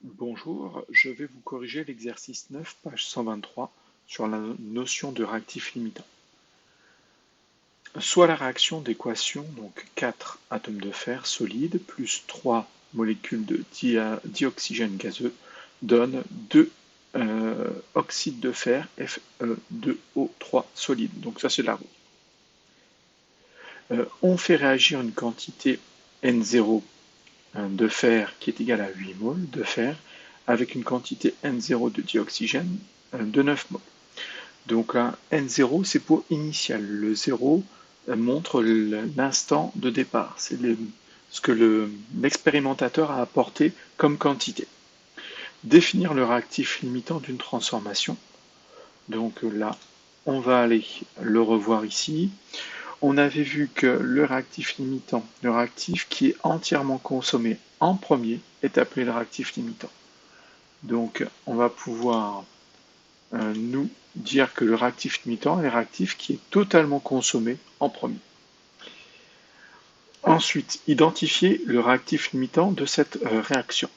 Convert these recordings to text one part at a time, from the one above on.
Bonjour, je vais vous corriger l'exercice 9, page 123, sur la notion de réactif limitant. Soit la réaction d'équation, donc 4 atomes de fer solides plus 3 molécules de dioxygène gazeux, donne 2 oxydes de fer Fe2O3 solide. Donc ça c'est la roue. On fait réagir une quantité N0 de fer qui est égale à 8 moles de fer avec une quantité N0 de dioxygène de 9 moles. Donc là, N0, c'est pour initial. Le 0 montre l'instant de départ. C'est ce que l'expérimentateur a apporté comme quantité. Définir le réactif limitant d'une transformation. Donc là, on va aller le revoir ici. On avait vu que le réactif limitant, le réactif qui est entièrement consommé en premier, est appelé le réactif limitant. Donc on va pouvoir nous dire que le réactif limitant est le réactif qui est totalement consommé en premier. Ensuite, identifier le réactif limitant de cette réaction.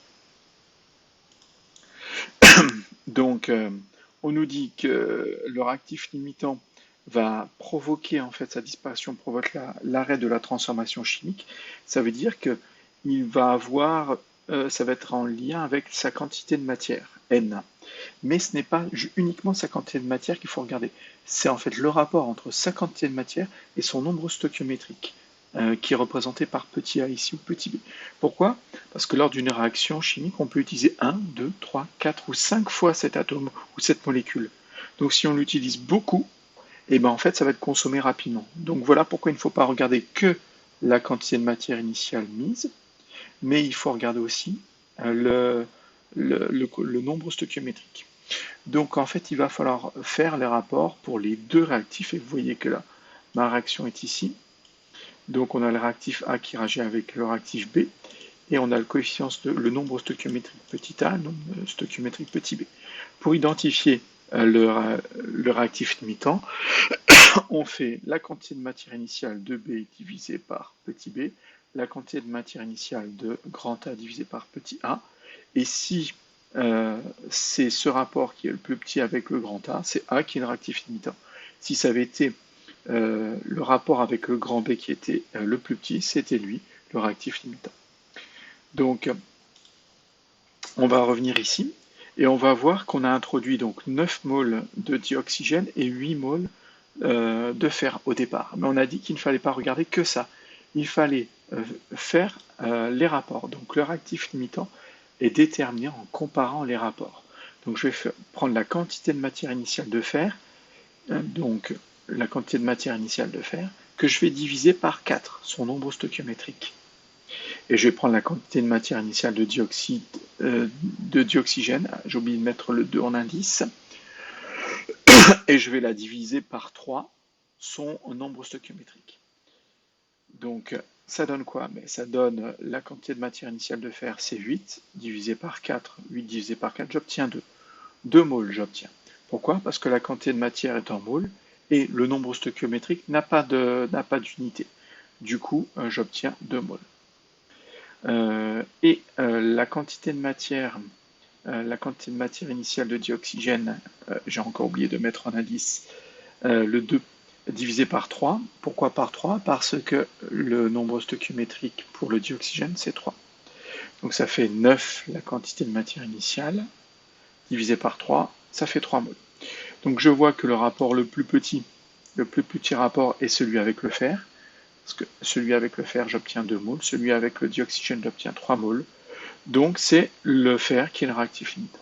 Donc on nous dit que le réactif limitant va provoquer, en fait, sa disparition provoque l'arrêt de la transformation chimique. Ça veut dire que il va avoir, ça va être en lien avec sa quantité de matière, N. Mais ce n'est pas uniquement sa quantité de matière qu'il faut regarder. C'est en fait le rapport entre sa quantité de matière et son nombre stoichiométrique, qui est représenté par petit a ici ou petit b. Pourquoi? Parce que lors d'une réaction chimique, on peut utiliser 1, 2, 3, 4 ou 5 fois cet atome ou cette molécule. Donc si on l'utilise beaucoup, et ben en fait ça va être consommé rapidement. Donc voilà pourquoi il ne faut pas regarder que la quantité de matière initiale mise, mais il faut regarder aussi le nombre stoichiométrique. Donc en fait il va falloir faire les rapports pour les deux réactifs, et vous voyez que là ma réaction est ici. Donc on a le réactif A qui réagit avec le réactif B, et on a le nombre stoichiométrique petit a, le nombre stoichiométrique petit b. Pour identifier le réactif limitant, on fait la quantité de matière initiale de B divisé par petit b, la quantité de matière initiale de grand A divisé par petit a, et si c'est ce rapport qui est le plus petit avec le grand A, c'est A qui est le réactif limitant. Si ça avait été le rapport avec le grand B qui était le plus petit, c'était lui, le réactif limitant. Donc, on va revenir ici, et on va voir qu'on a introduit donc 9 moles de dioxygène et 8 moles de fer au départ. Mais on a dit qu'il ne fallait pas regarder que ça. Il fallait faire les rapports. Donc le réactif limitant est déterminé en comparant les rapports. Donc je vais prendre la quantité de matière initiale de fer, donc la quantité de matière initiale de fer, que je vais diviser par 4, son nombre stoichiométrique. Et je vais prendre la quantité de matière initiale de dioxygène, j'ai oublié de mettre le 2 en indice, et je vais la diviser par 3, son nombre stoichiométrique. Donc ça donne quoi? Ça donne la quantité de matière initiale de fer, c'est 8, divisé par 4, 8 divisé par 4, j'obtiens 2. 2 moles j'obtiens. Pourquoi? Parce que la quantité de matière est en moles, et le nombre stoichiométrique n'a pas d'unité. Du coup, j'obtiens 2 moles. La quantité de matière initiale de dioxygène, j'ai encore oublié de mettre en indice le 2 divisé par 3. Pourquoi par 3? Parce que le nombre stoichiométrique pour le dioxygène, c'est 3. Donc ça fait 9 la quantité de matière initiale, divisé par 3, ça fait 3 moles. Donc je vois que le plus petit rapport est celui avec le fer, parce que celui avec le fer, j'obtiens 2 moles, celui avec le dioxygène, j'obtiens 3 moles. Donc c'est le fer qui est le réactif limitant.